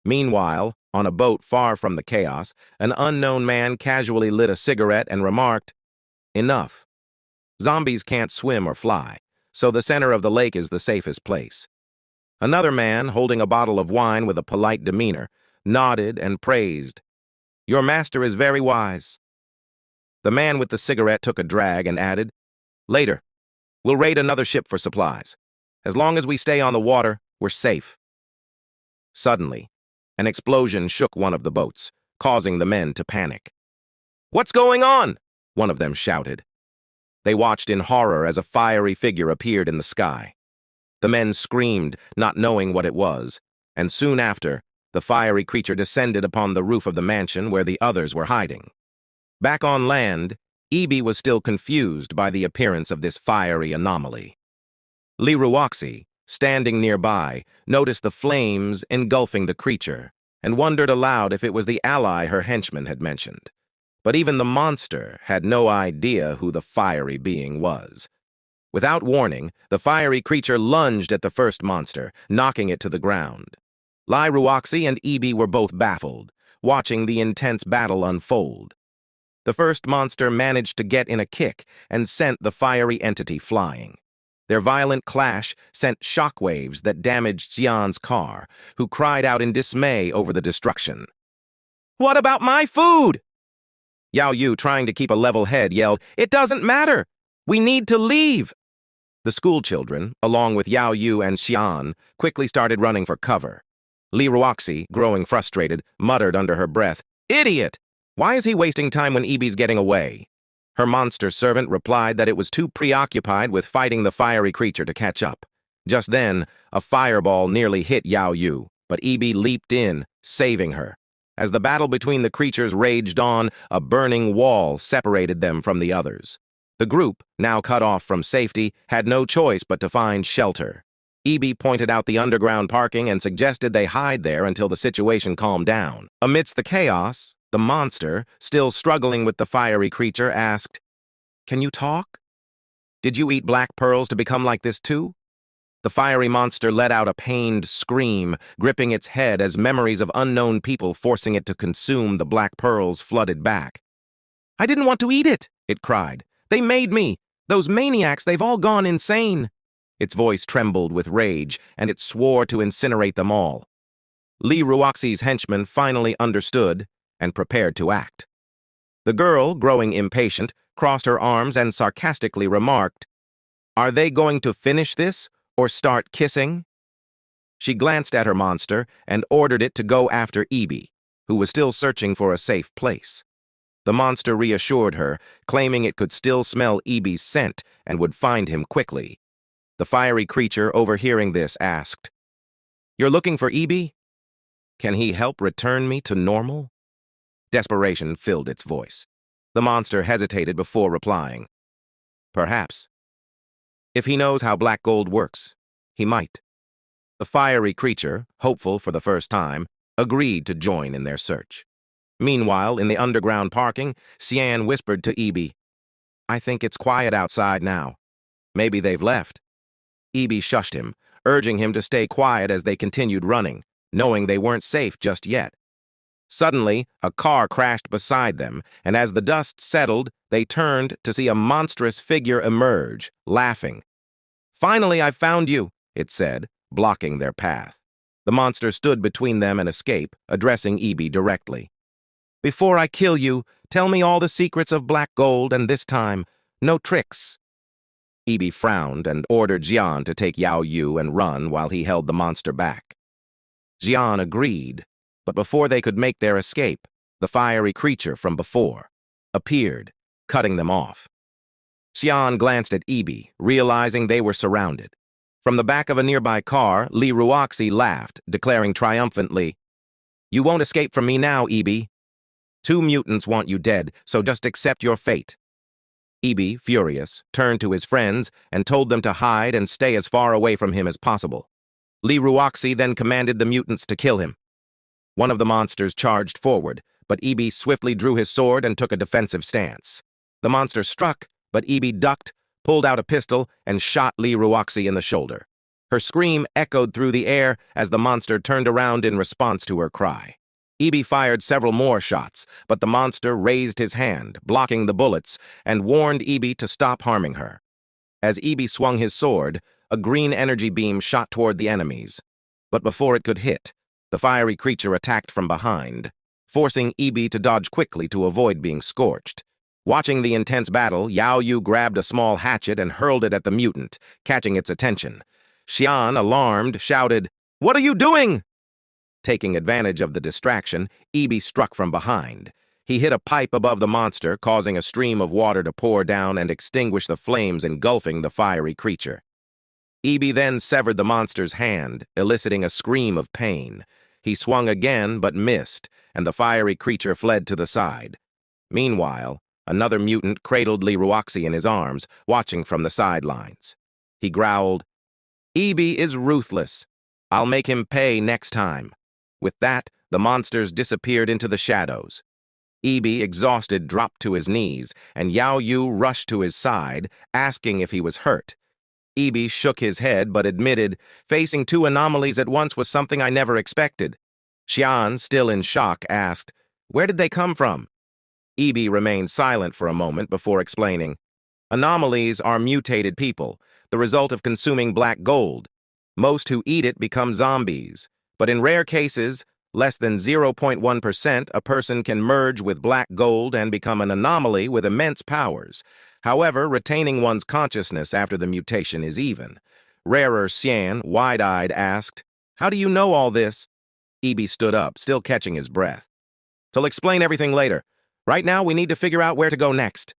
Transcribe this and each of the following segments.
Meanwhile, on a boat far from the chaos, an unknown man casually lit a cigarette and remarked, "Enough. Zombies can't swim or fly, so the center of the lake is the safest place." Another man, holding a bottle of wine with a polite demeanor, nodded and praised, "Your master is very wise." The man with the cigarette took a drag and added, "Later, we'll raid another ship for supplies. As long as we stay on the water, we're safe." Suddenly, an explosion shook one of the boats, causing the men to panic. "What's going on?" one of them shouted. They watched in horror as a fiery figure appeared in the sky. The men screamed, not knowing what it was, and soon after, the fiery creature descended upon the roof of the mansion where the others were hiding. Back on land, Ibi was still confused by the appearance of this fiery anomaly. Liruoxi, standing nearby, noticed the flames engulfing the creature and wondered aloud if it was the ally her henchman had mentioned. But even the monster had no idea who the fiery being was. Without warning, the fiery creature lunged at the first monster, knocking it to the ground. Liruoxi and Ibi were both baffled, watching the intense battle unfold. The first monster managed to get in a kick and sent the fiery entity flying. Their violent clash sent shockwaves that damaged Xian's car, who cried out in dismay over the destruction. "What about my food?" Yao Yu, trying to keep a level head, yelled, "It doesn't matter! We need to leave!" The schoolchildren, along with Yao Yu and Xian, quickly started running for cover. Liruoxi, growing frustrated, muttered under her breath, "Idiot! Why is he wasting time when Ibi's getting away?" Her monster servant replied that it was too preoccupied with fighting the fiery creature to catch up. Just then, a fireball nearly hit Yao Yu, but Ibi leaped in, saving her. As the battle between the creatures raged on, a burning wall separated them from the others. The group, now cut off from safety, had no choice but to find shelter. Ibi pointed out the underground parking and suggested they hide there until the situation calmed down. Amidst the chaos, the monster, still struggling with the fiery creature, asked, "Can you talk? Did you eat black pearls to become like this too?" The fiery monster let out a pained scream, gripping its head as memories of unknown people forcing it to consume the black pearls flooded back. "I didn't want to eat it," it cried. "They made me. Those maniacs, they've all gone insane." Its voice trembled with rage, and it swore to incinerate them all. Liruoxi's henchman finally understood and prepared to act. The girl, growing impatient, crossed her arms and sarcastically remarked, "Are they going to finish this or start kissing?" She glanced at her monster and ordered it to go after Ibi, who was still searching for a safe place. The monster reassured her, claiming it could still smell Ibi's scent and would find him quickly. The fiery creature, overhearing this, asked, "You're looking for Ibi? Can he help return me to normal?" Desperation filled its voice. The monster hesitated before replying, "Perhaps. If he knows how black gold works, he might." The fiery creature, hopeful for the first time, agreed to join in their search. Meanwhile, in the underground parking, Xian whispered to Ibi, "I think it's quiet outside now. Maybe they've left." Ibi shushed him, urging him to stay quiet as they continued running, knowing they weren't safe just yet. Suddenly, a car crashed beside them, and as the dust settled, they turned to see a monstrous figure emerge, laughing. "Finally, I've found you," it said, blocking their path. The monster stood between them and escape, addressing Ibi directly. "Before I kill you, tell me all the secrets of black gold, and this time, no tricks." Ibi frowned and ordered Xian to take Yao Yu and run while he held the monster back. Xian agreed, but before they could make their escape, the fiery creature from before appeared, cutting them off. Xian glanced at Ibi, realizing they were surrounded. From the back of a nearby car, Liruoxi laughed, declaring triumphantly, "You won't escape from me now, Ibi. 2 mutants want you dead, so just accept your fate." Ibi, furious, turned to his friends and told them to hide and stay as far away from him as possible. Liruoxi then commanded the mutants to kill him. One of the monsters charged forward, but Ibi swiftly drew his sword and took a defensive stance. The monster struck, but Ibi ducked, pulled out a pistol, and shot Liruoxi in the shoulder. Her scream echoed through the air as the monster turned around in response to her cry. Ibi fired several more shots, but the monster raised his hand, blocking the bullets, and warned Ibi to stop harming her. As Ibi swung his sword, a green energy beam shot toward the enemies. But before it could hit, the fiery creature attacked from behind, forcing Ibi to dodge quickly to avoid being scorched. Watching the intense battle, Yao Yu grabbed a small hatchet and hurled it at the mutant, catching its attention. Xian, alarmed, shouted, "What are you doing?" Taking advantage of the distraction, Ibi struck from behind. He hit a pipe above the monster, causing a stream of water to pour down and extinguish the flames engulfing the fiery creature. Ibi then severed the monster's hand, eliciting a scream of pain. He swung again, but missed, and the fiery creature fled to the side. Meanwhile, another mutant cradled Li Ruoxi in his arms, watching from the sidelines. He growled, "Ibi is ruthless. I'll make him pay next time." With that, the monsters disappeared into the shadows. Ibi, exhausted, dropped to his knees, and Yao Yu rushed to his side, asking if he was hurt. Ibi shook his head but admitted, "Facing two anomalies at once was something I never expected." Xian, still in shock, asked, "Where did they come from?" Ibi remained silent for a moment before explaining, "Anomalies are mutated people, the result of consuming black gold. Most who eat it become zombies, but in rare cases, less than 0.1%, a person can merge with black gold and become an anomaly with immense powers. However, retaining one's consciousness after the mutation is even." Rarer Xian, wide-eyed, asked, "How do you know all this?" Ibi stood up, still catching his breath. "I'll explain everything later. Right now, we need to figure out where to go next."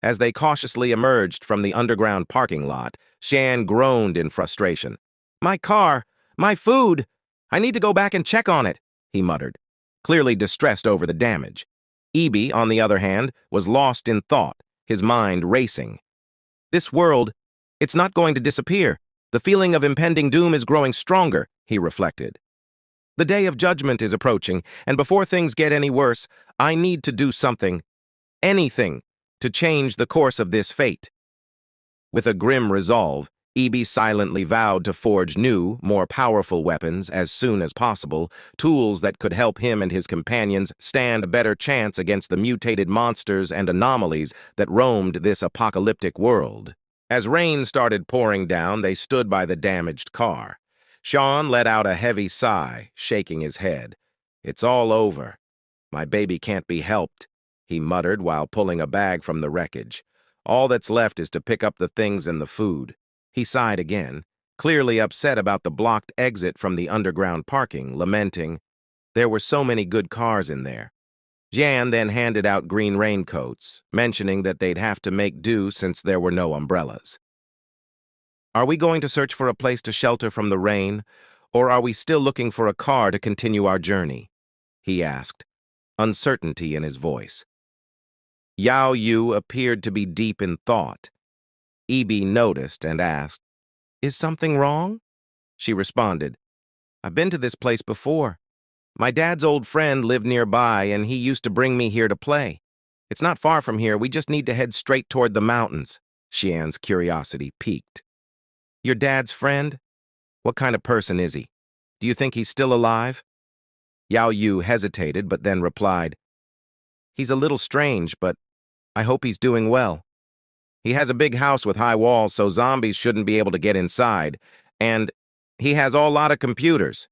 As they cautiously emerged from the underground parking lot, Xian groaned in frustration. "My car! My food! I need to go back and check on it," he muttered, clearly distressed over the damage. Ibi, on the other hand, was lost in thought, his mind racing. "This world, it's not going to disappear. The feeling of impending doom is growing stronger," he reflected. "The day of judgment is approaching, and before things get any worse, I need to do something, anything, to change the course of this fate." With a grim resolve, Ibi silently vowed to forge new, more powerful weapons as soon as possible, tools that could help him and his companions stand a better chance against the mutated monsters and anomalies that roamed this apocalyptic world. As rain started pouring down, they stood by the damaged car. Sean let out a heavy sigh, shaking his head. "It's all over. My baby can't be helped," he muttered while pulling a bag from the wreckage. "All that's left is to pick up the things and the food." He sighed again, clearly upset about the blocked exit from the underground parking, lamenting, "There were so many good cars in there." Jan then handed out green raincoats, mentioning that they'd have to make do since there were no umbrellas. "Are we going to search for a place to shelter from the rain, or are we still looking for a car to continue our journey?" he asked, uncertainty in his voice. Yao Yu appeared to be deep in thought. Ibi noticed and asked, "Is something wrong?" She responded, "I've been to this place before. My dad's old friend lived nearby and he used to bring me here to play. It's not far from here, we just need to head straight toward the mountains." Xian's curiosity piqued. "Your dad's friend? What kind of person is he? Do you think he's still alive?" Yao Yu hesitated but then replied, "He's a little strange, but I hope he's doing well. He has a big house with high walls so zombies shouldn't be able to get inside, and he has a lot of computers."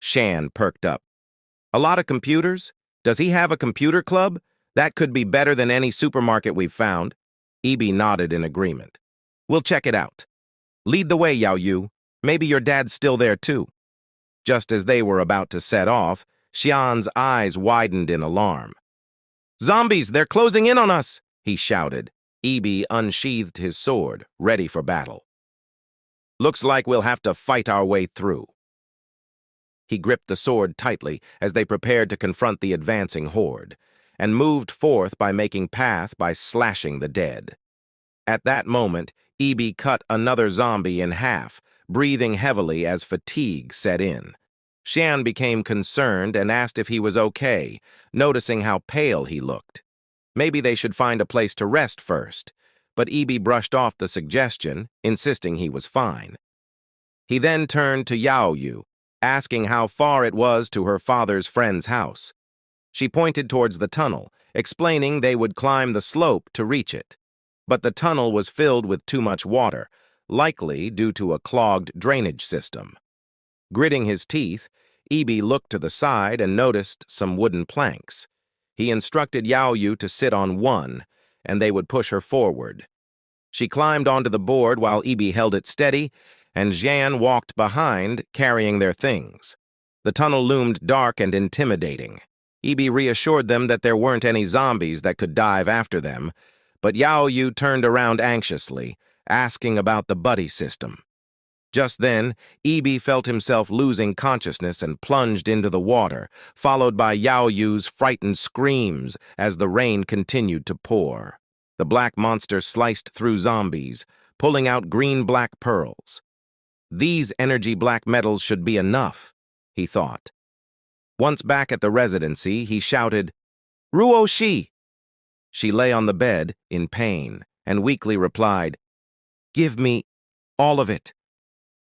Xian perked up. "A lot of computers? Does he have a computer club? That could be better than any supermarket we've found." Ibi nodded in agreement. "We'll check it out. Lead the way, Yao Yu. Maybe your dad's still there too." Just as they were about to set off, Xian's eyes widened in alarm. "Zombies, they're closing in on us!" he shouted. Ibi unsheathed his sword, ready for battle. "Looks like we'll have to fight our way through." He gripped the sword tightly as they prepared to confront the advancing horde, and moved forth by making path by slashing the dead. At that moment, Ibi cut another zombie in half, breathing heavily as fatigue set in. Xian became concerned and asked if he was okay, noticing how pale he looked. Maybe they should find a place to rest first, but Ibi brushed off the suggestion, insisting he was fine. He then turned to Yao Yu, asking how far it was to her father's friend's house. She pointed towards the tunnel, explaining they would climb the slope to reach it. But the tunnel was filled with too much water, likely due to a clogged drainage system. Gritting his teeth, Ibi looked to the side and noticed some wooden planks. He instructed Yao Yu to sit on one, and they would push her forward. She climbed onto the board while Ibi held it steady, and Jian walked behind, carrying their things. The tunnel loomed dark and intimidating. Ibi reassured them that there weren't any zombies that could dive after them, but Yao Yu turned around anxiously, asking about the buddy system. Just then, Ibi felt himself losing consciousness and plunged into the water, followed by Yao Yu's frightened screams as the rain continued to pour. The black monster sliced through zombies, pulling out green-black pearls. These energy black metals should be enough, he thought. Once back at the residency, he shouted, "Ruo Shi!" She lay on the bed, in pain, and weakly replied, "Give me all of it.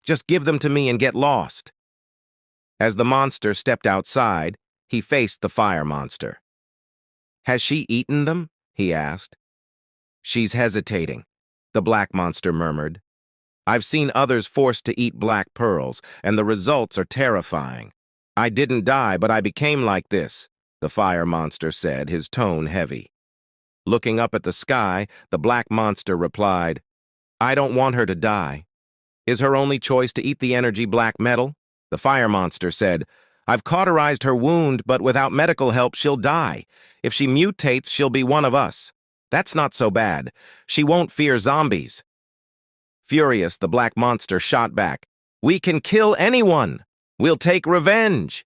Just give them to me and get lost." As the monster stepped outside, he faced the fire monster. "Has she eaten them?" he asked. "She's hesitating," the black monster murmured. "I've seen others forced to eat black pearls, and the results are terrifying. I didn't die, but I became like this," the fire monster said, his tone heavy. Looking up at the sky, the black monster replied, "I don't want her to die. Is her only choice to eat the energy black metal?" The fire monster said, "I've cauterized her wound, but without medical help, she'll die. If she mutates, she'll be one of us. That's not so bad. She won't fear zombies." Furious, the black monster shot back, "We can kill anyone. We'll take revenge."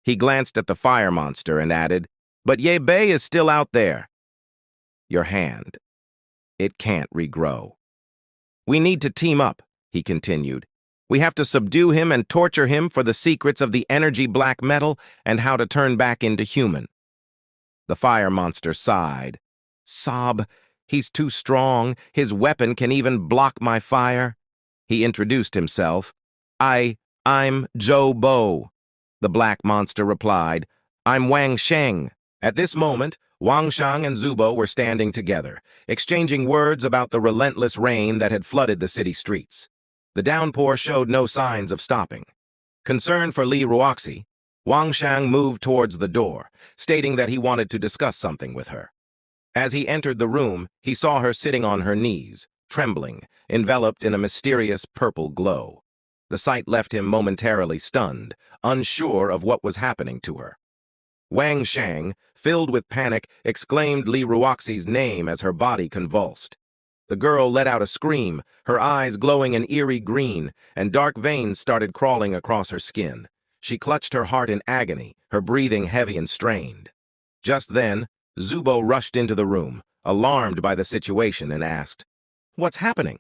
He glanced at the fire monster and added, "But Ye Bei is still out there." "Your hand. It can't regrow." "We need to team up," he continued. "We have to subdue him and torture him for the secrets of the energy black metal and how to turn back into human." The fire monster sighed. "Sob, he's too strong. His weapon can even block my fire." He introduced himself. I'm Zhou Bo." The black monster replied, "I'm Wang Sheng." At this moment, Wang Sheng and Zubo were standing together, exchanging words about the relentless rain that had flooded the city streets. The downpour showed no signs of stopping. Concerned for Li Ruoxi, Wang Sheng moved towards the door, stating that he wanted to discuss something with her. As he entered the room, he saw her sitting on her knees, trembling, enveloped in a mysterious purple glow. The sight left him momentarily stunned, unsure of what was happening to her. Wang Sheng, filled with panic, exclaimed Li Ruoxi's name as her body convulsed. The girl let out a scream, her eyes glowing an eerie green, and dark veins started crawling across her skin. She clutched her heart in agony, her breathing heavy and strained. Just then, Zubo rushed into the room, alarmed by the situation, and asked, "What's happening?"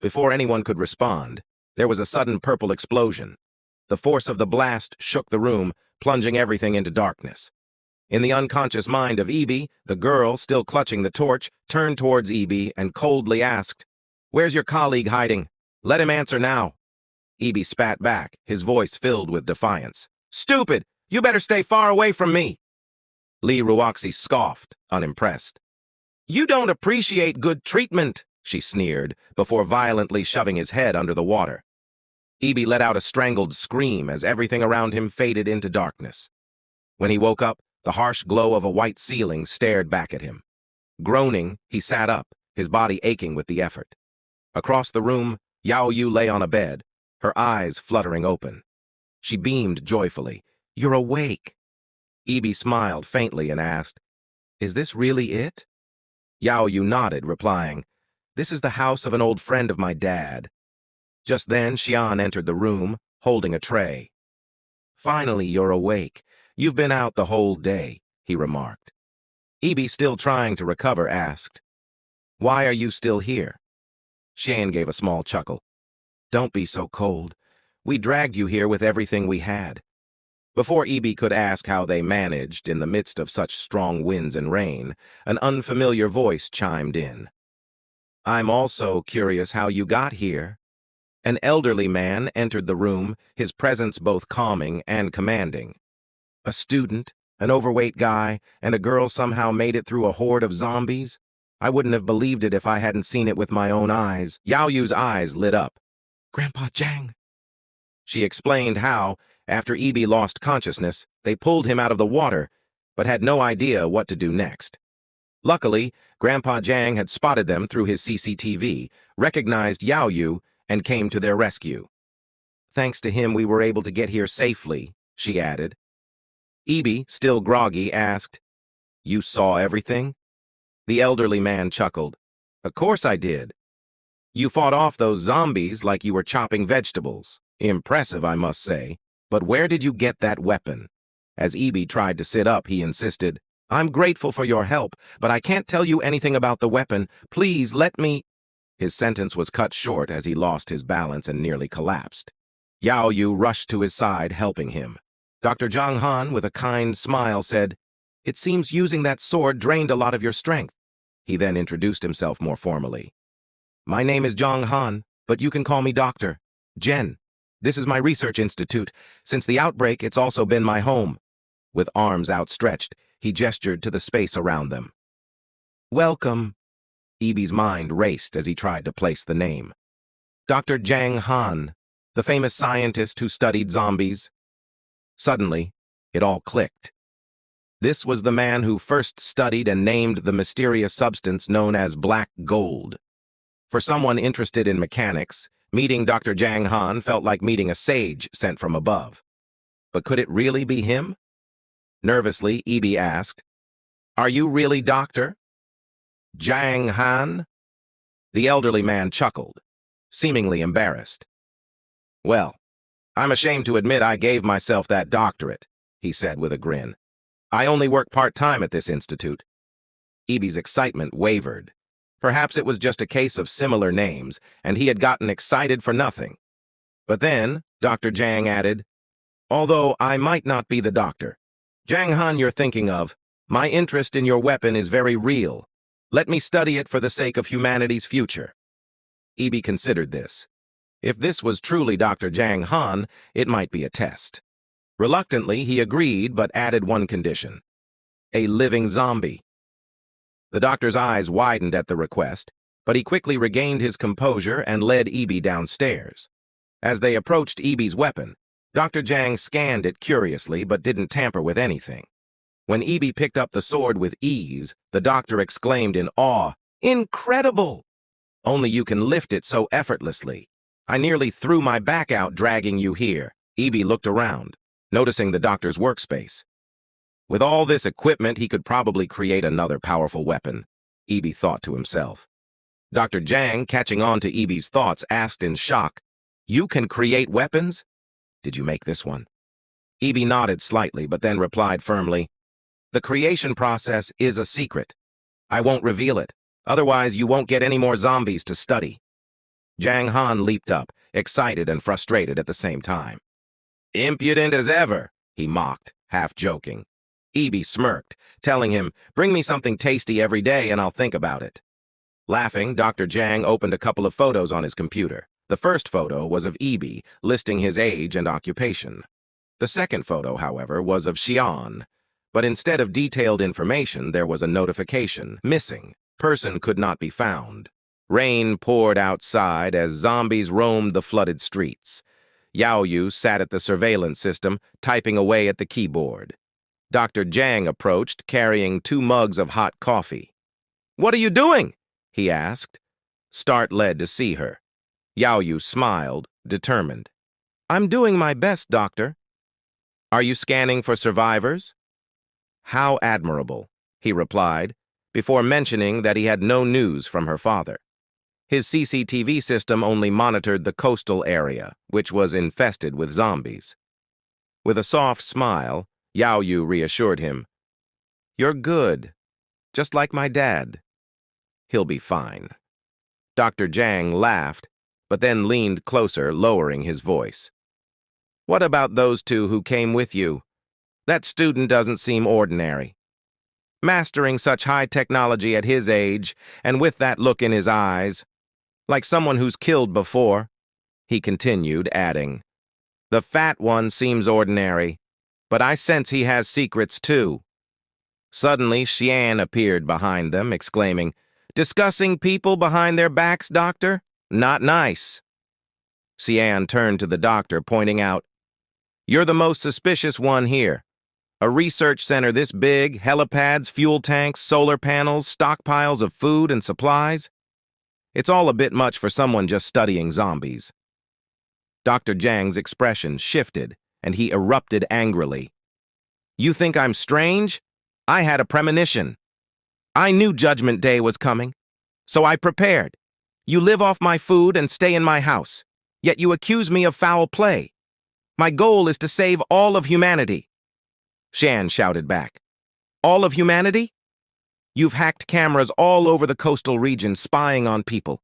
Before anyone could respond, there was a sudden purple explosion. The force of the blast shook the room, plunging everything into darkness. In the unconscious mind of Ibi, the girl, still clutching the torch, turned towards Ibi and coldly asked, "Where's your colleague hiding? Let him answer now." Ibi spat back, his voice filled with defiance. "Stupid! You better stay far away from me!" Li Ruoxi scoffed, unimpressed. "You don't appreciate good treatment," she sneered, before violently shoving his head under the water. Ibi let out a strangled scream as everything around him faded into darkness. When he woke up, the harsh glow of a white ceiling stared back at him. Groaning, he sat up, his body aching with the effort. Across the room, Yao Yu lay on a bed, her eyes fluttering open. She beamed joyfully. "You're awake." Ibi smiled faintly and asked, "Is this really it?" Yao Yu nodded, replying, "This is the house of an old friend of my dad." Just then, Xian entered the room, holding a tray. "Finally, you're awake. You've been out the whole day," he remarked. Ibi, still trying to recover, asked, "Why are you still here?" Xian gave a small chuckle. "Don't be so cold. We dragged you here with everything we had." Before Ibi could ask how they managed in the midst of such strong winds and rain, an unfamiliar voice chimed in. "I'm also curious how you got here." An elderly man entered the room, his presence both calming and commanding. A student, an overweight guy, and a girl somehow made it through a horde of zombies? I wouldn't have believed it if I hadn't seen it with my own eyes. Yao Yu's eyes lit up. Grandpa Jang. She explained how, after Ibi lost consciousness, they pulled him out of the water, but had no idea what to do next. Luckily, Grandpa Jang had spotted them through his CCTV, recognized Yao Yu, and came to their rescue. Thanks to him, we were able to get here safely, she added. Ibi, still groggy, asked, You saw everything? The elderly man chuckled. Of course I did. You fought off those zombies like you were chopping vegetables. Impressive, I must say. But where did you get that weapon? As Ibi tried to sit up, he insisted, I'm grateful for your help, but I can't tell you anything about the weapon. Please let me... His sentence was cut short as he lost his balance and nearly collapsed. Yao Yu rushed to his side, helping him. Dr. Zhang Han, with a kind smile, said, It seems using that sword drained a lot of your strength. He then introduced himself more formally. My name is Zhang Han, but you can call me Dr. Jen. This is my research institute. Since the outbreak, it's also been my home. With arms outstretched, he gestured to the space around them. Welcome. Ibi's mind raced as he tried to place the name. Dr. Zhang Han, the famous scientist who studied zombies. Suddenly, it all clicked. This was the man who first studied and named the mysterious substance known as black gold. For someone interested in mechanics, meeting Dr. Zhang Han felt like meeting a sage sent from above. But could it really be him? Nervously, Ibi asked, Are you really Dr. Zhang Han? The elderly man chuckled, seemingly embarrassed. Well, I'm ashamed to admit I gave myself that doctorate, he said with a grin. I only work part-time at this institute. Ibi's excitement wavered. Perhaps it was just a case of similar names, and he had gotten excited for nothing. But then, Dr. Zhang added, Although I might not be the doctor, Zhang Han you're thinking of, my interest in your weapon is very real. Let me study it for the sake of humanity's future. Ibi considered this. If this was truly Dr. Zhang Han, it might be a test. Reluctantly, he agreed, but added one condition. A living zombie. The doctor's eyes widened at the request, but he quickly regained his composure and led Ibi downstairs. As they approached Ibi's weapon, Dr. Zhang scanned it curiously but didn't tamper with anything. When Ibi picked up the sword with ease, the doctor exclaimed in awe, Incredible! Only you can lift it so effortlessly. I nearly threw my back out dragging you here. Ibi looked around, noticing the doctor's workspace. With all this equipment, he could probably create another powerful weapon, Ibi thought to himself. Dr. Zhang, catching on to Ibi's thoughts, asked in shock, You can create weapons? Did you make this one? Ibi nodded slightly, but then replied firmly, The creation process is a secret. I won't reveal it, otherwise you won't get any more zombies to study. Zhang Han leaped up, excited and frustrated at the same time. Impudent as ever, he mocked, half joking. Ibi smirked, telling him, Bring me something tasty every day and I'll think about it. Laughing, Dr. Zhang opened a couple of photos on his computer. The first photo was of Ibi, listing his age and occupation. The second photo, however, was of Xian. But instead of detailed information, there was a notification, missing. Person could not be found. Rain poured outside as zombies roamed the flooded streets. Yao Yu sat at the surveillance system, typing away at the keyboard. Dr. Zhang approached, carrying 2 mugs of hot coffee. What are you doing? He asked. Start led to see her. Yao Yu smiled, determined. I'm doing my best, Doctor. Are you scanning for survivors? How admirable, he replied, before mentioning that he had no news from her father. His CCTV system only monitored the coastal area, which was infested with zombies. With a soft smile, Yao Yu reassured him, You're good, just like my dad. He'll be fine. Dr. Zhang laughed, but then leaned closer, lowering his voice. What about those 2 who came with you? That student doesn't seem ordinary. Mastering such high technology at his age, and with that look in his eyes, like someone who's killed before. he continued, adding, "The fat one seems ordinary, but I sense he has secrets too." Suddenly, Xian appeared behind them, exclaiming, "Discussing people behind their backs, Doctor? Not nice." Xian turned to the doctor, pointing out, "You're the most suspicious one here. A research center this big, helipads, fuel tanks, solar panels, stockpiles of food and supplies. It's all a bit much for someone just studying zombies." Dr. Zhang's expression shifted, and he erupted angrily. "You think I'm strange? I had a premonition. I knew Judgment Day was coming, so I prepared. You live off my food and stay in my house, yet you accuse me of foul play. My goal is to save all of humanity." Shan shouted back, "All of humanity? You've hacked cameras all over the coastal region spying on people.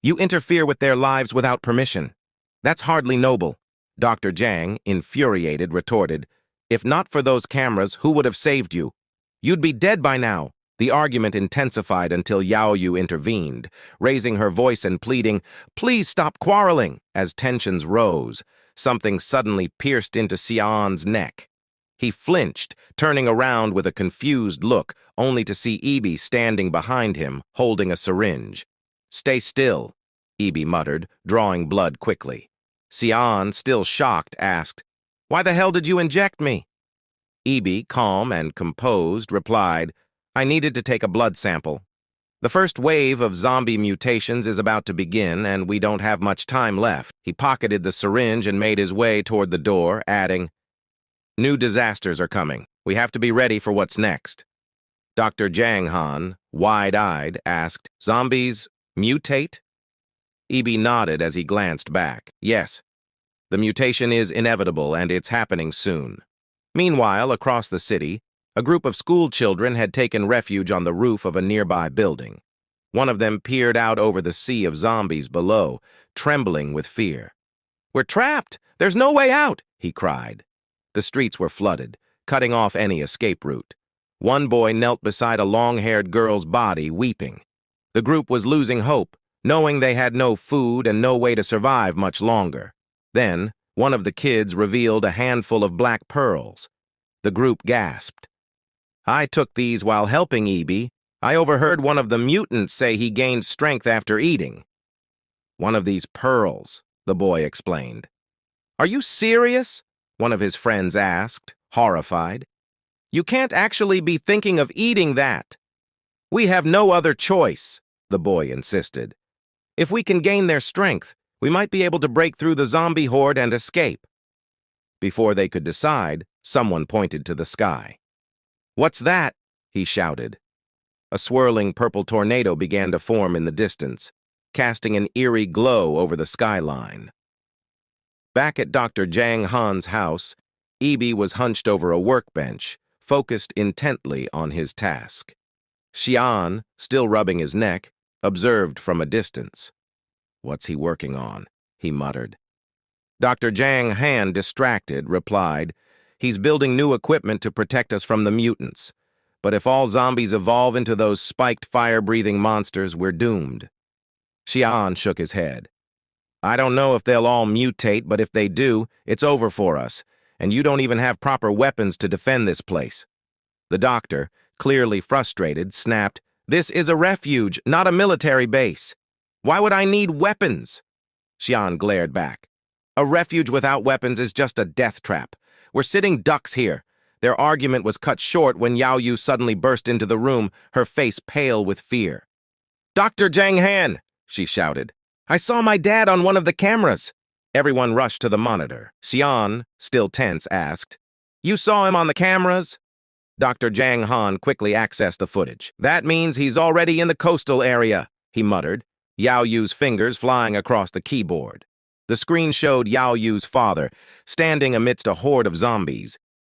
You interfere with their lives without permission. That's hardly noble." Dr. Zhang, infuriated, retorted, "If not for those cameras, who would have saved you? You'd be dead by now." The argument intensified until Yao Yu intervened, raising her voice and pleading, "Please stop quarreling." As tensions rose, something suddenly pierced into Xian's neck. He flinched, turning around with a confused look, only to see Ibi standing behind him, holding a syringe. "Stay still," Ibi muttered, drawing blood quickly. Xian, still shocked, asked, "Why the hell did you inject me?" Ibi, calm and composed, replied, "I needed to take a blood sample. The first wave of zombie mutations is about to begin, and we don't have much time left." He pocketed the syringe and made his way toward the door, adding, "New disasters are coming. We have to be ready for what's next." Dr. Zhang Han, wide-eyed, asked, "Zombies mutate?" Ibi nodded as he glanced back. "Yes, the mutation is inevitable, and it's happening soon." Meanwhile, across the city, a group of school children had taken refuge on the roof of a nearby building. One of them peered out over the sea of zombies below, trembling with fear. "We're trapped! There's no way out!" he cried. The streets were flooded, cutting off any escape route. One boy knelt beside a long-haired girl's body, weeping. The group was losing hope, knowing they had no food and no way to survive much longer. Then, one of the kids revealed a handful of black pearls. The group gasped. "I took these while helping Ibi. I overheard one of the mutants say he gained strength after eating." "One of these pearls," the boy explained. "Are you serious?" one of his friends asked, horrified. "You can't actually be thinking of eating that." "We have no other choice," the boy insisted. "If we can gain their strength, we might be able to break through the zombie horde and escape." Before they could decide, someone pointed to the sky. "What's that?" he shouted. A swirling purple tornado began to form in the distance, casting an eerie glow over the skyline. Back at Dr. Zhang Han's house, Ibi was hunched over a workbench, focused intently on his task. Xian, still rubbing his neck, observed from a distance. "What's he working on?" he muttered. Dr. Zhang Han, distracted, replied, "He's building new equipment to protect us from the mutants. But if all zombies evolve into those spiked fire-breathing monsters, we're doomed." Xian shook his head. "I don't know if they'll all mutate, but if they do, it's over for us, and you don't even have proper weapons to defend this place." The doctor, clearly frustrated, snapped, "This is a refuge, not a military base. Why would I need weapons?" Xian glared back. "A refuge without weapons is just a death trap. We're sitting ducks here." Their argument was cut short when Yao Yu suddenly burst into the room, her face pale with fear. "Dr. Zhang Han!" she shouted. "I saw my dad on one of the cameras." Everyone rushed to the monitor. Xian, still tense, asked, "You saw him on the cameras?" Dr. Zhang Han quickly accessed the footage. "That means he's already in the coastal area," he muttered, Yao Yu's fingers flying across the keyboard. The screen showed Yao Yu's father, standing amidst a horde of zombies.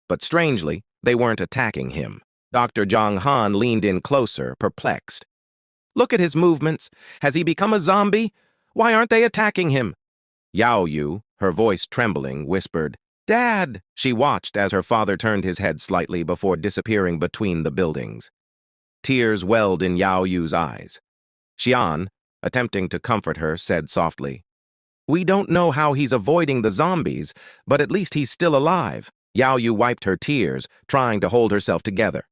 But strangely, they weren't attacking him. Dr. Zhang Han leaned in closer, perplexed. "Look at his movements. Has he become a zombie? Why aren't they attacking him?" Yao Yu, her voice trembling, whispered, "Dad!" She watched as her father turned his head slightly before disappearing between the buildings. Tears welled in Yao Yu's eyes. Xian, attempting to comfort her, said softly, We don't know how he's avoiding the zombies, but at least he's still alive. Yao Yu wiped her tears, trying to hold herself together.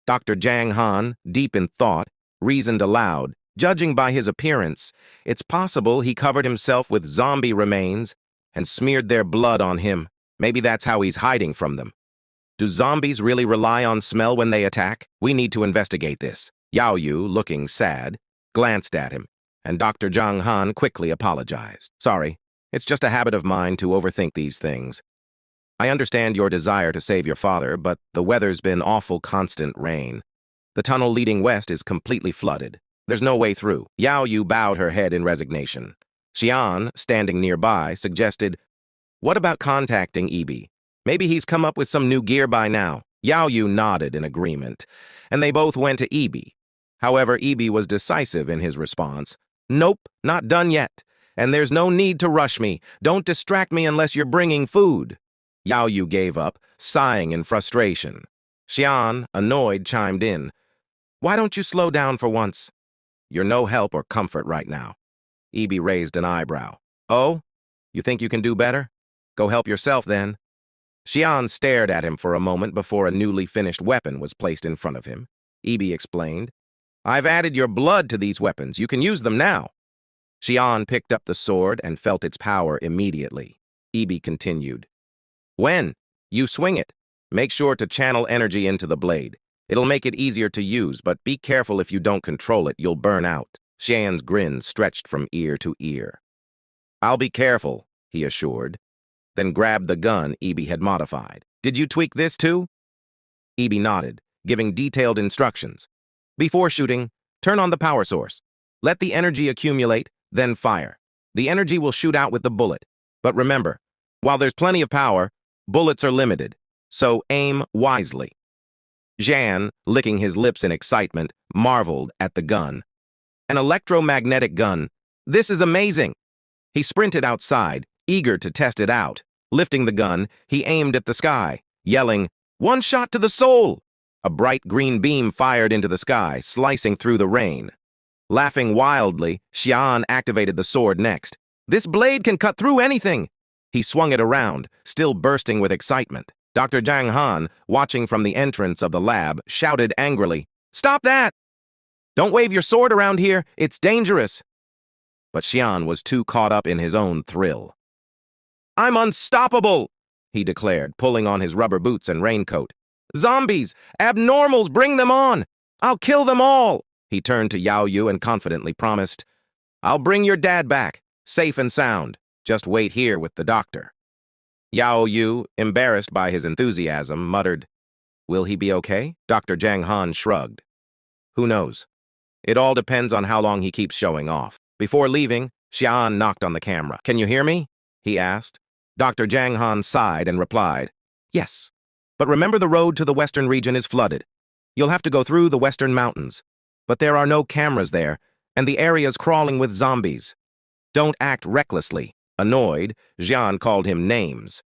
Dr. Jang Han, deep in thought, reasoned aloud. Judging by his appearance, it's possible he covered himself with zombie remains and smeared their blood on him. Maybe that's how he's hiding from them. Do zombies really rely on smell when they attack? We need to investigate this. Yao Yu, looking sad, glanced at him, and Dr. Jang Han quickly apologized. Sorry, it's just a habit of mine to overthink these things. I understand your desire to save your father, but the weather's been awful constant rain. The tunnel leading west is completely flooded. There's no way through. Yao Yu bowed her head in resignation. Xian, standing nearby, suggested, "What about contacting Ibi? Maybe he's come up with some new gear by now." Yao Yu nodded in agreement, and they both went to Ibi. However, Ibi was decisive in his response. "Nope, not done yet. And there's no need to rush me. Don't distract me unless you're bringing food." Yao Yu gave up, sighing in frustration. Xian, annoyed, chimed in. "Why don't you slow down for once? You're no help or comfort right now." Ibi raised an eyebrow. "Oh? You think you can do better? Go help yourself then." Xian stared at him for a moment before a newly finished weapon was placed in front of him. Ibi explained, "I've added your blood to these weapons. You can use them now." Xian picked up the sword and felt its power immediately. Ibi continued, "When you swing it, make sure to channel energy into the blade. It'll make it easier to use, but be careful if you don't control it, you'll burn out." Xian's grin stretched from ear to ear. "I'll be careful," he assured, then grabbed the gun Ibi had modified. "Did you tweak this too?" Ibi nodded, giving detailed instructions. "Before shooting, turn on the power source. Let the energy accumulate, then fire. The energy will shoot out with the bullet. But remember, while there's plenty of power, bullets are limited, so aim wisely." Zhan, licking his lips in excitement, marveled at the gun. "An electromagnetic gun. This is amazing." He sprinted outside, eager to test it out. Lifting the gun, he aimed at the sky, yelling, "One shot to the soul!" A bright green beam fired into the sky, slicing through the rain. Laughing wildly, Xian activated the sword next. "This blade can cut through anything!" He swung it around, still bursting with excitement. Dr. Jang Han, watching from the entrance of the lab, shouted angrily, "Stop that! Don't wave your sword around here, it's dangerous." But Xian was too caught up in his own thrill. "I'm unstoppable," he declared, pulling on his rubber boots and raincoat. "Zombies! Abnormals! Bring them on! I'll kill them all!" He turned to Yao Yu and confidently promised, "I'll bring your dad back, safe and sound. Just wait here with the doctor." Yao Yu, embarrassed by his enthusiasm, muttered, "Will he be okay?" Dr. Jang Han shrugged. "Who knows? It all depends on how long he keeps showing off." Before leaving, Xian knocked on the camera. "Can you hear me?" he asked. Dr. Jang Han sighed and replied, "Yes, but remember the road to the western region is flooded. You'll have to go through the western mountains. But there are no cameras there, and the area's crawling with zombies. Don't act recklessly." Annoyed, Zhan called him names.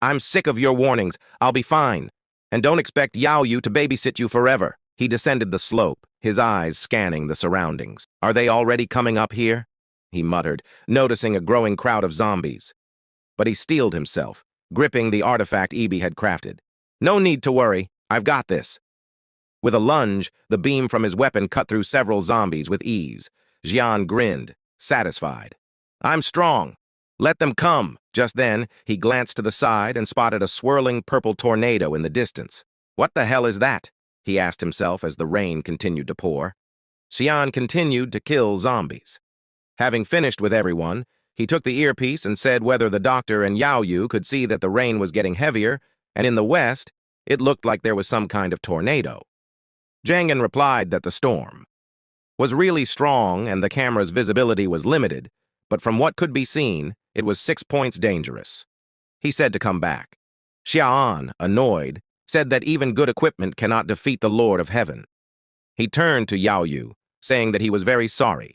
"I'm sick of your warnings. I'll be fine. And don't expect Yao Yu to babysit you forever." He descended the slope, his eyes scanning the surroundings. "Are they already coming up here?" he muttered, noticing a growing crowd of zombies. But he steeled himself, gripping the artifact Ibi had crafted. "No need to worry. I've got this." With a lunge, the beam from his weapon cut through several zombies with ease. Zhan grinned, satisfied. "I'm strong. Let them come." Just then, he glanced to the side and spotted a swirling purple tornado in the distance. "What the hell is that?" he asked himself as the rain continued to pour. Xian continued to kill zombies. Having finished with everyone, he took the earpiece and said whether the doctor and Yao Yu could see that the rain was getting heavier, and in the west, it looked like there was some kind of tornado. Jangan replied that the storm was really strong and the camera's visibility was limited, but from what could be seen, it was 6 points dangerous. He said to come back. Xian, annoyed, said that even good equipment cannot defeat the Lord of Heaven. He turned to Yao Yu, saying that he was very sorry,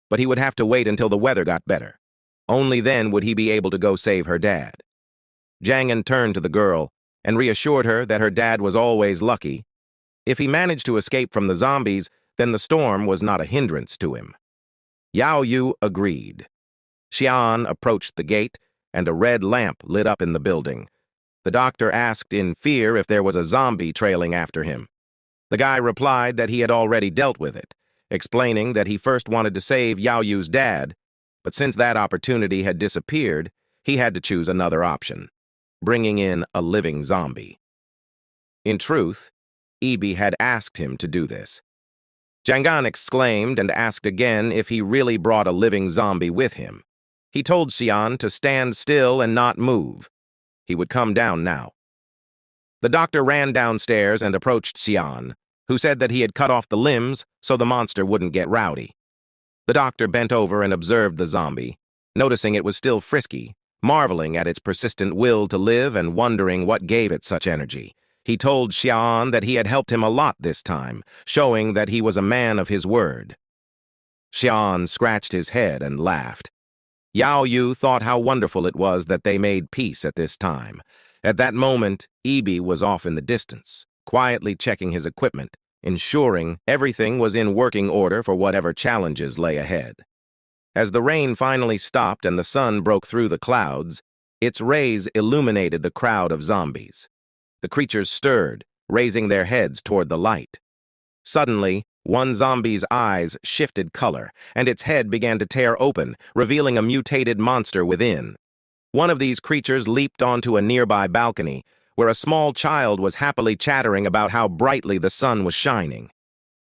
but he would have to wait until the weather got better. Only then would he be able to go save her dad. Jangan turned to the girl and reassured her that her dad was always lucky. If he managed to escape from the zombies, then the storm was not a hindrance to him. Yao Yu agreed. Xian approached the gate, and a red lamp lit up in the building. The doctor asked in fear if there was a zombie trailing after him. The guy replied that he had already dealt with it, explaining that he first wanted to save Yao Yu's dad, but since that opportunity had disappeared, he had to choose another option, bringing in a living zombie. In truth, Ibi had asked him to do this. Jangan exclaimed and asked again if he really brought a living zombie with him. He told Xian to stand still and not move. He would come down now. The doctor ran downstairs and approached Xian, who said that he had cut off the limbs so the monster wouldn't get rowdy. The doctor bent over and observed the zombie, noticing it was still frisky, marveling at its persistent will to live and wondering what gave it such energy. He told Xian that he had helped him a lot this time, showing that he was a man of his word. Xian scratched his head and laughed. Yao Yu thought how wonderful it was that they made peace at this time. At that moment, Ibi was off in the distance, quietly checking his equipment, ensuring everything was in working order for whatever challenges lay ahead. As the rain finally stopped and the sun broke through the clouds, its rays illuminated the crowd of zombies. The creatures stirred, raising their heads toward the light. Suddenly, one zombie's eyes shifted color, and its head began to tear open, revealing a mutated monster within. One of these creatures leaped onto a nearby balcony, where a small child was happily chattering about how brightly the sun was shining.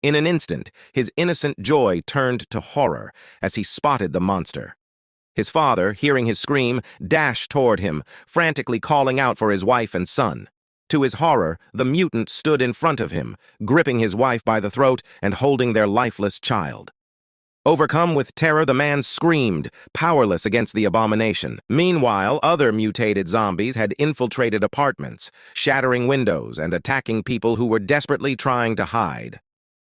In an instant, his innocent joy turned to horror as he spotted the monster. His father, hearing his scream, dashed toward him, frantically calling out for his wife and son. To his horror, the mutant stood in front of him, gripping his wife by the throat and holding their lifeless child. Overcome with terror, the man screamed, powerless against the abomination. Meanwhile, other mutated zombies had infiltrated apartments, shattering windows and attacking people who were desperately trying to hide.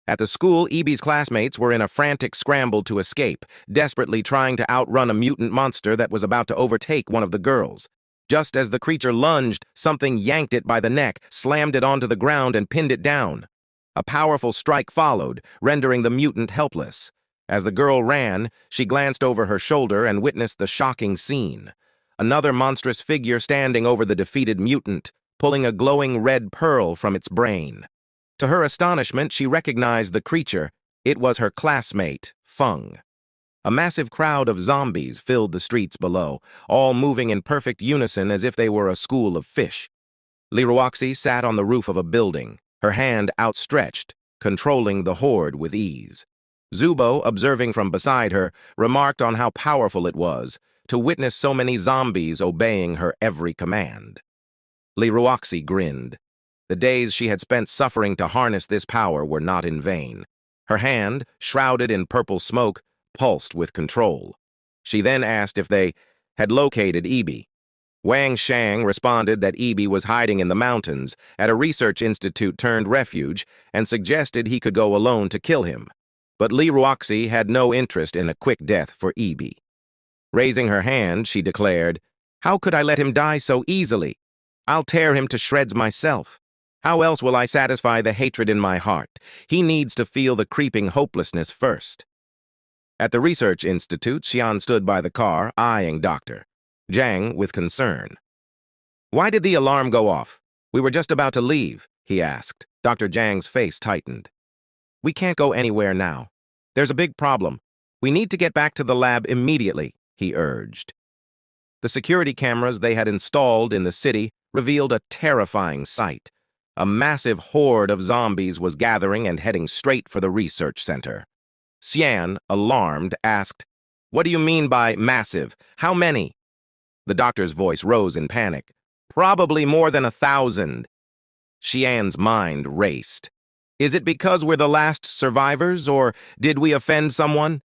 At the school, Ibi's classmates were in a frantic scramble to escape, desperately trying to outrun a mutant monster that was about to overtake one of the girls. Just as the creature lunged, something yanked it by the neck, slammed it onto the ground, and pinned it down. A powerful strike followed, rendering the mutant helpless. As the girl ran, she glanced over her shoulder and witnessed the shocking scene. Another monstrous figure standing over the defeated mutant, pulling a glowing red pearl from its brain. To her astonishment, she recognized the creature. It was her classmate, Feng. A massive crowd of zombies filled the streets below, all moving in perfect unison as if they were a school of fish. Liruoxi sat on the roof of a building, her hand outstretched, controlling the horde with ease. Zubo, observing from beside her, remarked on how powerful it was to witness so many zombies obeying her every command. Liruoxi grinned. The days she had spent suffering to harness this power were not in vain. Her hand, shrouded in purple smoke, pulsed with control. She then asked if they had located Ibi. Wang Shang responded that Ibi was hiding in the mountains at a research institute turned refuge and suggested he could go alone to kill him. But Liruoxi had no interest in a quick death for Ibi. Raising her hand, she declared, "How could I let him die so easily? I'll tear him to shreds myself. How else will I satisfy the hatred in my heart? He needs to feel the creeping hopelessness first." At the research institute, Xian stood by the car, eyeing Dr. Zhang with concern. "Why did the alarm go off? We were just about to leave," he asked. Dr. Zhang's face tightened. "We can't go anywhere now. There's a big problem. We need to get back to the lab immediately," he urged. The security cameras they had installed in the city revealed a terrifying sight. A massive horde of zombies was gathering and heading straight for the research center. Xian, alarmed, asked, "What do you mean by massive? How many?" The doctor's voice rose in panic. "Probably more than 1,000. Xian's mind raced. "Is it because we're the last survivors, or did we offend someone?"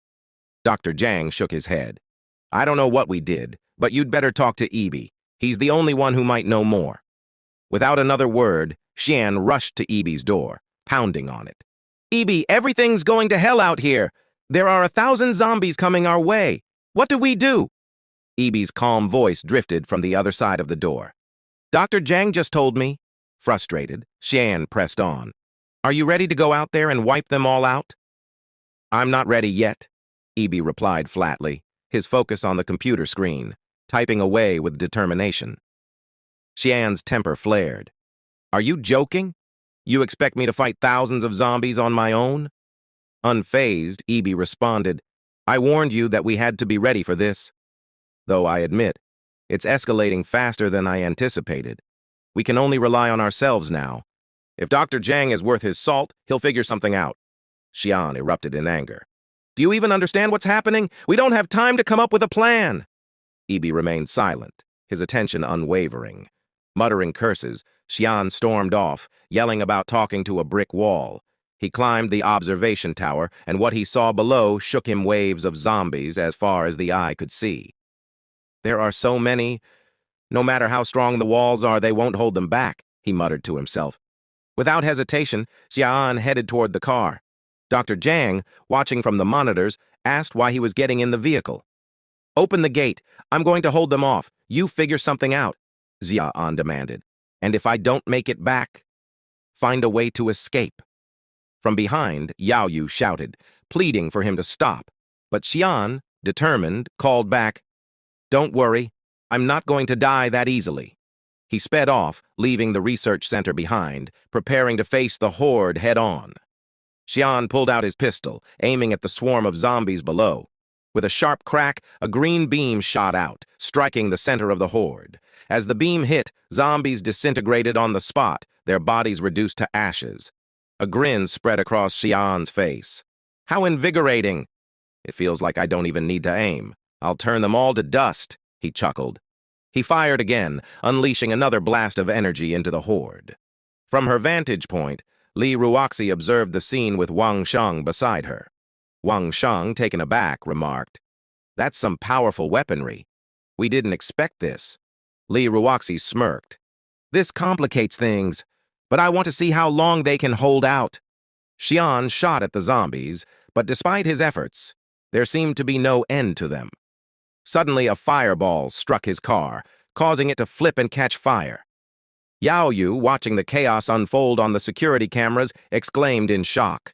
Dr. Zhang shook his head. "I don't know what we did, but you'd better talk to Ibi. He's the only one who might know more." Without another word, Xian rushed to Ibi's door, pounding on it. "Ibi, everything's going to hell out here. There are 1,000 zombies coming our way. What do we do?" Ibi's calm voice drifted from the other side of the door. "Dr. Zhang just told me." Frustrated, Xian pressed on. "Are you ready to go out there and wipe them all out?" "I'm not ready yet," Ibi replied flatly. his focus on the computer screen, typing away with determination. Xian's temper flared. "Are you joking? You expect me to fight thousands of zombies on my own?" Unfazed, Ibi responded, "I warned you that we had to be ready for this. Though I admit, it's escalating faster than I anticipated. We can only rely on ourselves now. If Dr. Zhang is worth his salt, he'll figure something out." Xian erupted in anger. "Do you even understand what's happening? We don't have time to come up with a plan." Ibi remained silent, his attention unwavering. Muttering curses, Xian stormed off, yelling about talking to a brick wall. He climbed the observation tower, and what he saw below shook him waves of zombies as far as the eye could see. "There are so many. No matter how strong the walls are, they won't hold them back," he muttered to himself. Without hesitation, Xian headed toward the car. Dr. Zhang, watching from the monitors, asked why he was getting in the vehicle. "Open the gate. I'm going to hold them off. You figure something out," Xian demanded. "And if I don't make it back, find a way to escape." From behind, Yao Yu shouted, pleading for him to stop. But Xian, determined, called back, "Don't worry. I'm not going to die that easily." He sped off, leaving the research center behind, preparing to face the horde head-on. Xian pulled out his pistol, aiming at the swarm of zombies below. With a sharp crack, a green beam shot out, striking the center of the horde. As the beam hit, zombies disintegrated on the spot, their bodies reduced to ashes. A grin spread across Xian's face. "How invigorating! It feels like I don't even need to aim. I'll turn them all to dust," he chuckled. He fired again, unleashing another blast of energy into the horde. From her vantage point, Li Ruoxi observed the scene with Wang Sheng beside her. Wang Sheng, taken aback, remarked, "That's some powerful weaponry. We didn't expect this." Li Ruoxi smirked. "This complicates things, but I want to see how long they can hold out." Xian shot at the zombies, but despite his efforts, there seemed to be no end to them. Suddenly, a fireball struck his car, causing it to flip and catch fire. Yao Yu, watching the chaos unfold on the security cameras, exclaimed in shock.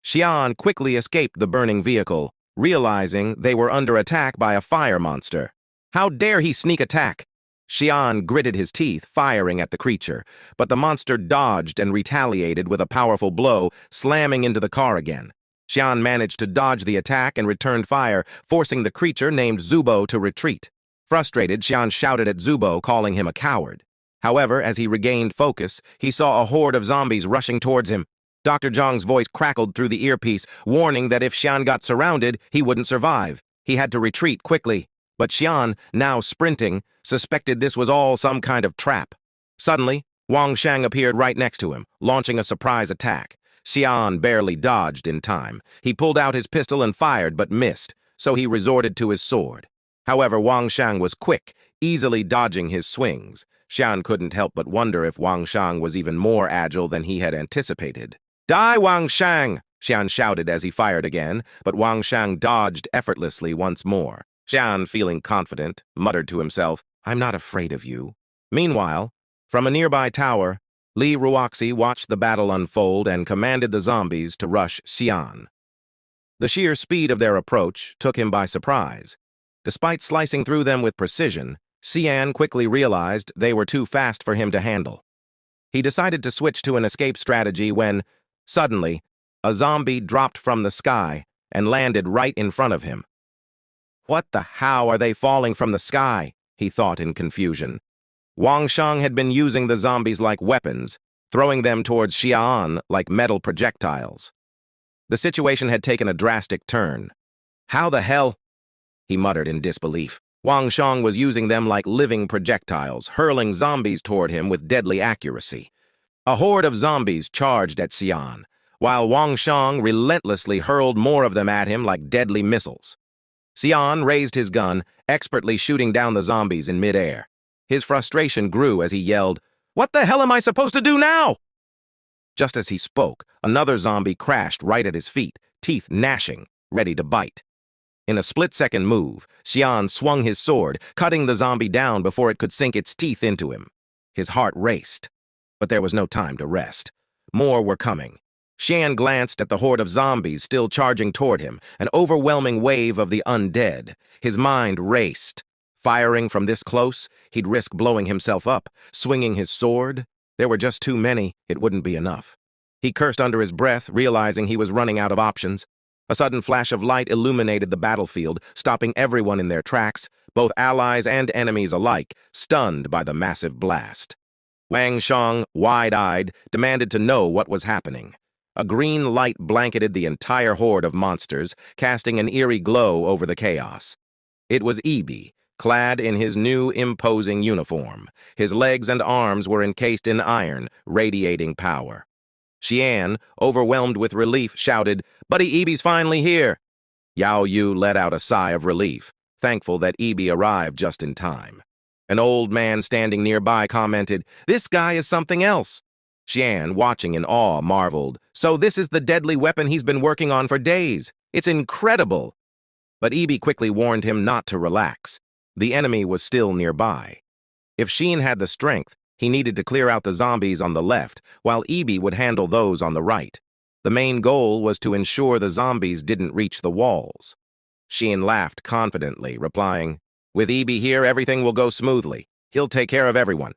Xian quickly escaped the burning vehicle, realizing they were under attack by a fire monster. How dare he sneak attack? Xian gritted his teeth, firing at the creature, but the monster dodged and retaliated with a powerful blow, slamming into the car again. Xian managed to dodge the attack and returned fire, forcing the creature named Zubo to retreat. Frustrated, Xian shouted at Zubo, calling him a coward. However, as he regained focus, he saw a horde of zombies rushing towards him. Dr. Zhang's voice crackled through the earpiece, warning that if Xian got surrounded, he wouldn't survive. He had to retreat quickly. But Xian, now sprinting, suspected this was all some kind of trap. Suddenly, Wang Sheng appeared right next to him, launching a surprise attack. Xian barely dodged in time. He pulled out his pistol and fired, but missed, so he resorted to his sword. However, Wang Sheng was quick, easily dodging his swings. Xian couldn't help but wonder if Wang Sheng was even more agile than he had anticipated. "Die, Wang Sheng!" Xian shouted as he fired again, but Wang Sheng dodged effortlessly once more. Xian, feeling confident, muttered to himself, "I'm not afraid of you." Meanwhile, from a nearby tower, Li Ruoxi watched the battle unfold and commanded the zombies to rush Xian. The sheer speed of their approach took him by surprise. Despite slicing through them with precision, Xian quickly realized they were too fast for him to handle. He decided to switch to an escape strategy when, suddenly, a zombie dropped from the sky and landed right in front of him. "What the how are they falling from the sky?" he thought in confusion. Wang Sheng had been using the zombies like weapons, throwing them towards Xian like metal projectiles. The situation had taken a drastic turn. "How the hell?" he muttered in disbelief. Wang Sheng was using them like living projectiles, hurling zombies toward him with deadly accuracy. A horde of zombies charged at Xian, while Wang Sheng relentlessly hurled more of them at him like deadly missiles. Xian raised his gun, expertly shooting down the zombies in midair. His frustration grew as he yelled, "What the hell am I supposed to do now?" Just as he spoke, another zombie crashed right at his feet, teeth gnashing, ready to bite. In a split-second move, Xian swung his sword, cutting the zombie down before it could sink its teeth into him. His heart raced, but there was no time to rest. More were coming. Xian glanced at the horde of zombies still charging toward him, an overwhelming wave of the undead. His mind raced. Firing from this close, he'd risk blowing himself up. Swinging his sword, there were just too many, it wouldn't be enough. He cursed under his breath, realizing he was running out of options. A sudden flash of light illuminated the battlefield, stopping everyone in their tracks, both allies and enemies alike, stunned by the massive blast. Wang Shang, wide-eyed, demanded to know what was happening. A green light blanketed the entire horde of monsters, casting an eerie glow over the chaos. It was Ibi, clad in his new imposing uniform. His legs and arms were encased in iron, radiating power. Xian, overwhelmed with relief, shouted, "Buddy Ibi's finally here!" Yao Yu let out a sigh of relief, thankful that Ibi arrived just in time. An old man standing nearby commented, "This guy is something else." Xian, watching in awe, marveled, "So this is the deadly weapon he's been working on for days. It's incredible." But Ibi quickly warned him not to relax. The enemy was still nearby. If Xian had the strength, he needed to clear out the zombies on the left, while Ibi would handle those on the right. The main goal was to ensure the zombies didn't reach the walls. Xian laughed confidently, replying, "With Ibi here, everything will go smoothly. He'll take care of everyone."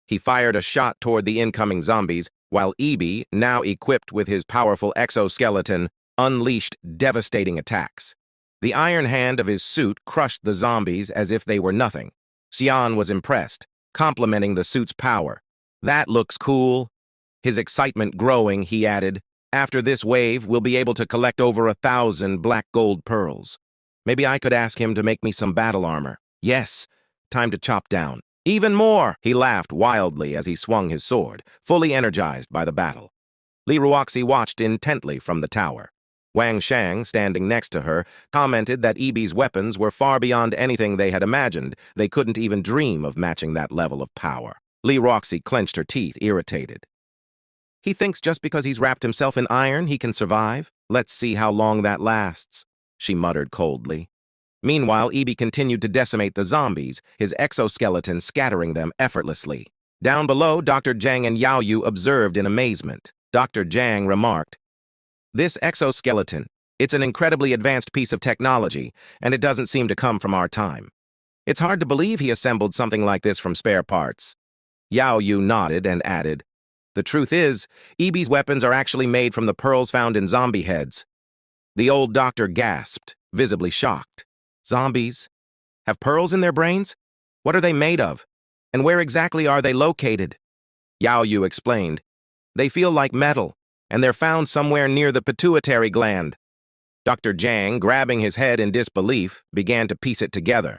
He fired a shot toward the incoming zombies, while Ibi, now equipped with his powerful exoskeleton, unleashed devastating attacks. The iron hand of his suit crushed the zombies as if they were nothing. Xian was impressed, complimenting the suit's power. "That looks cool." His excitement growing, he added, "After this wave, we'll be able to collect over 1,000 black gold pearls. Maybe I could ask him to make me some battle armor. Yes, time to chop down. Even more!" He laughed wildly as he swung his sword, fully energized by the battle. Li Ruoxi watched intently from the tower. Wang Shang, standing next to her, commented that Ibi's weapons were far beyond anything they had imagined. They couldn't even dream of matching that level of power. Li Ruoxi clenched her teeth, irritated. "He thinks just because he's wrapped himself in iron, he can survive. Let's see how long that lasts," she muttered coldly. Meanwhile, Ibi continued to decimate the zombies, his exoskeleton scattering them effortlessly. Down below, Dr. Zhang and Yao Yu observed in amazement. Dr. Zhang remarked, "This exoskeleton, it's an incredibly advanced piece of technology, and it doesn't seem to come from our time. It's hard to believe he assembled something like this from spare parts." Yao Yu nodded and added, "The truth is, Ibi's weapons are actually made from the pearls found in zombie heads." The old doctor gasped, visibly shocked. "Zombies have pearls in their brains? What are they made of? And where exactly are they located?" Yao Yu explained, "They feel like metal, and they're found somewhere near the pituitary gland." Dr. Zhang, grabbing his head in disbelief, began to piece it together.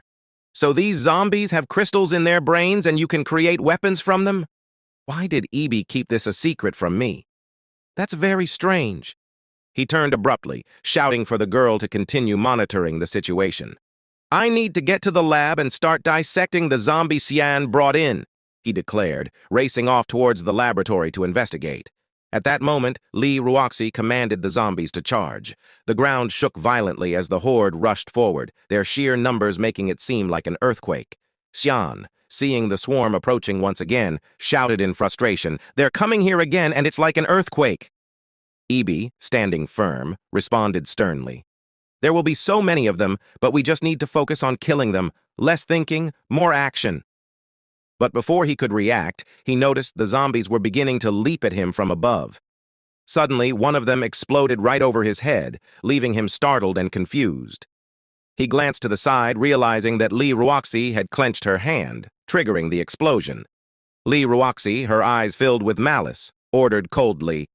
"So these zombies have crystals in their brains and you can create weapons from them? Why did Ibi keep this a secret from me? That's very strange." He turned abruptly, shouting for the girl to continue monitoring the situation. "I need to get to the lab and start dissecting the zombie Xian brought in," he declared, racing off towards the laboratory to investigate. At that moment, Li Ruoxi commanded the zombies to charge. The ground shook violently as the horde rushed forward, their sheer numbers making it seem like an earthquake. Xian, seeing the swarm approaching once again, shouted in frustration, "They're coming here again, and it's like an earthquake." Ibi, standing firm, responded sternly, "There will be so many of them, but we just need to focus on killing them. Less thinking, more action." But before he could react, he noticed the zombies were beginning to leap at him from above. Suddenly, one of them exploded right over his head, leaving him startled and confused. He glanced to the side, realizing that Li Ruoxi had clenched her hand, triggering the explosion. Li Ruoxi, her eyes filled with malice, ordered coldly,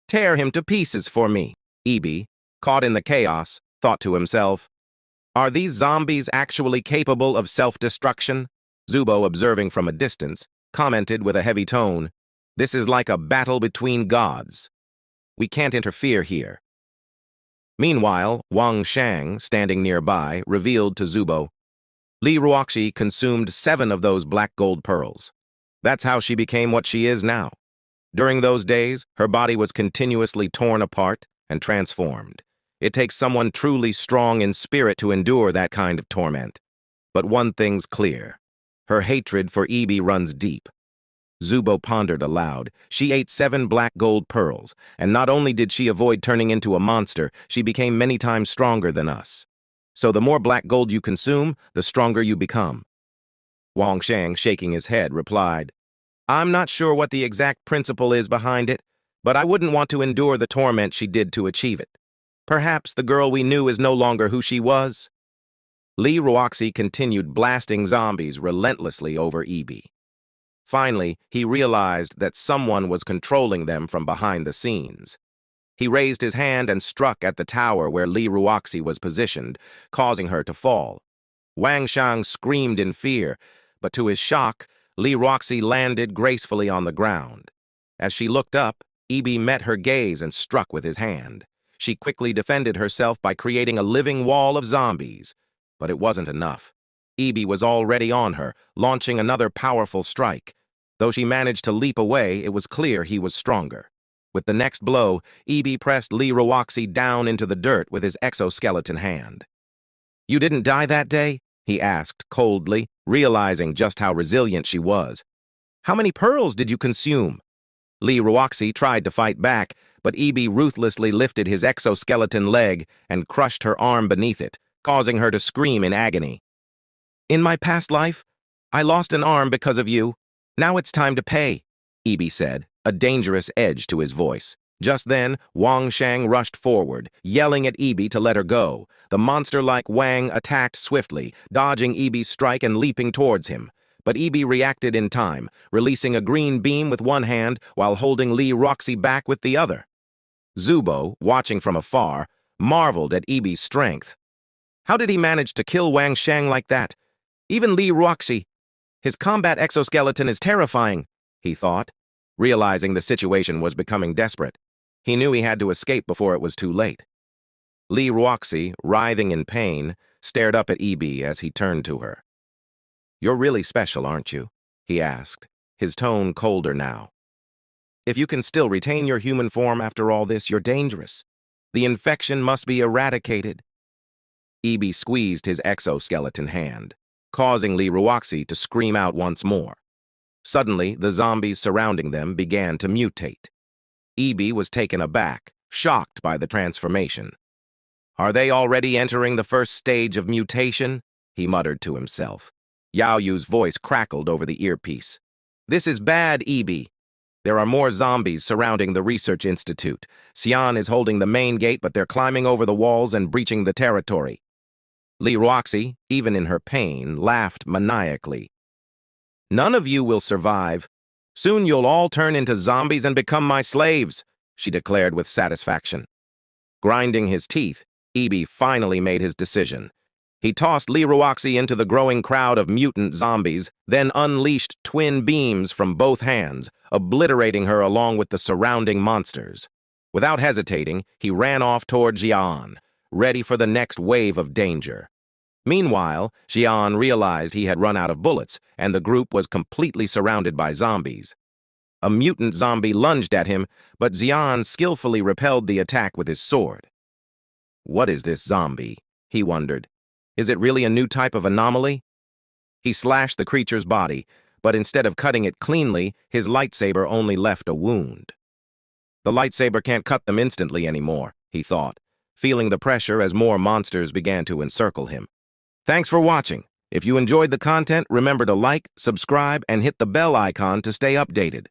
"Tear him to pieces for me." Ibi, caught in the chaos, thought to himself, "Are these zombies actually capable of self-destruction?" Zubo, observing from a distance, commented with a heavy tone, "This is like a battle between gods. We can't interfere here." Meanwhile, Wang Shang, standing nearby, revealed to Zubo, "Li Ruoxi consumed 7 of those black gold pearls. That's how she became what she is now. During those days, her body was continuously torn apart and transformed. It takes someone truly strong in spirit to endure that kind of torment. But one thing's clear. Her hatred for Ibi runs deep. Zubo pondered aloud. She ate 7 black gold pearls, and not only did she avoid turning into a monster, she became many times stronger than us. So the more black gold you consume, the stronger you become. Wang Shang, shaking his head, replied, I'm not sure what the exact principle is behind it, but I wouldn't want to endure the torment she did to achieve it. Perhaps the girl we knew is no longer who she was. Li Ruoxi continued blasting zombies relentlessly over Ibi. Finally, he realized that someone was controlling them from behind the scenes. He raised his hand and struck at the tower where Li Ruoxi was positioned, causing her to fall. Wang Shang screamed in fear, but to his shock, Li Ruoxi landed gracefully on the ground. As she looked up, Ibi met her gaze and struck with his hand. She quickly defended herself by creating a living wall of zombies. But it wasn't enough. Ibi was already on her, launching another powerful strike. Though she managed to leap away, it was clear he was stronger. With the next blow, Ibi pressed Li Ruoxi down into the dirt with his exoskeleton hand. You didn't die that day? He asked coldly, realizing just how resilient she was. How many pearls did you consume? Li Ruoxi tried to fight back, but Ibi ruthlessly lifted his exoskeleton leg and crushed her arm beneath it, causing her to scream in agony. In my past life, I lost an arm because of you. Now it's time to pay, Ibi said, a dangerous edge to his voice. Just then, Wang Shang rushed forward, yelling at Ibi to let her go. The monster-like Wang attacked swiftly, dodging Ibi's strike and leaping towards him. But Ibi reacted in time, releasing a green beam with one hand while holding Li Ruoxi back with the other. Zubo, watching from afar, marveled at Ibi's strength. How did he manage to kill Wang Shang like that? Even Li Ruoxi. His combat exoskeleton is terrifying, he thought, realizing the situation was becoming desperate. He knew he had to escape before it was too late. Li Ruoxi, writhing in pain, stared up at Ibi as he turned to her. You're really special, aren't you? He asked, his tone colder now. If you can still retain your human form after all this, you're dangerous. The infection must be eradicated. Ibi squeezed his exoskeleton hand, causing Li Ruoxi to scream out once more. Suddenly, the zombies surrounding them began to mutate. Ibi was taken aback, shocked by the transformation. Are they already entering the first stage of mutation? He muttered to himself. Yao Yu's voice crackled over the earpiece. This is bad, Ibi. There are more zombies surrounding the research institute. Xian is holding the main gate, but they're climbing over the walls and breaching the territory. Li Ruoxi, even in her pain, laughed maniacally. None of you will survive. Soon you'll all turn into zombies and become my slaves, she declared with satisfaction. Grinding his teeth, Ibi finally made his decision. He tossed Li Ruoxi into the growing crowd of mutant zombies, then unleashed twin beams from both hands, obliterating her along with the surrounding monsters. Without hesitating, he ran off toward Xian, ready for the next wave of danger. Meanwhile, Xian realized he had run out of bullets, and the group was completely surrounded by zombies. A mutant zombie lunged at him, but Xian skillfully repelled the attack with his sword. What is this zombie? He wondered. Is it really a new type of anomaly? He slashed the creature's body, but instead of cutting it cleanly, his lightsaber only left a wound. The lightsaber can't cut them instantly anymore, he thought, feeling the pressure as more monsters began to encircle him. Thanks for watching. If you enjoyed the content, remember to like, subscribe, and hit the bell icon to stay updated.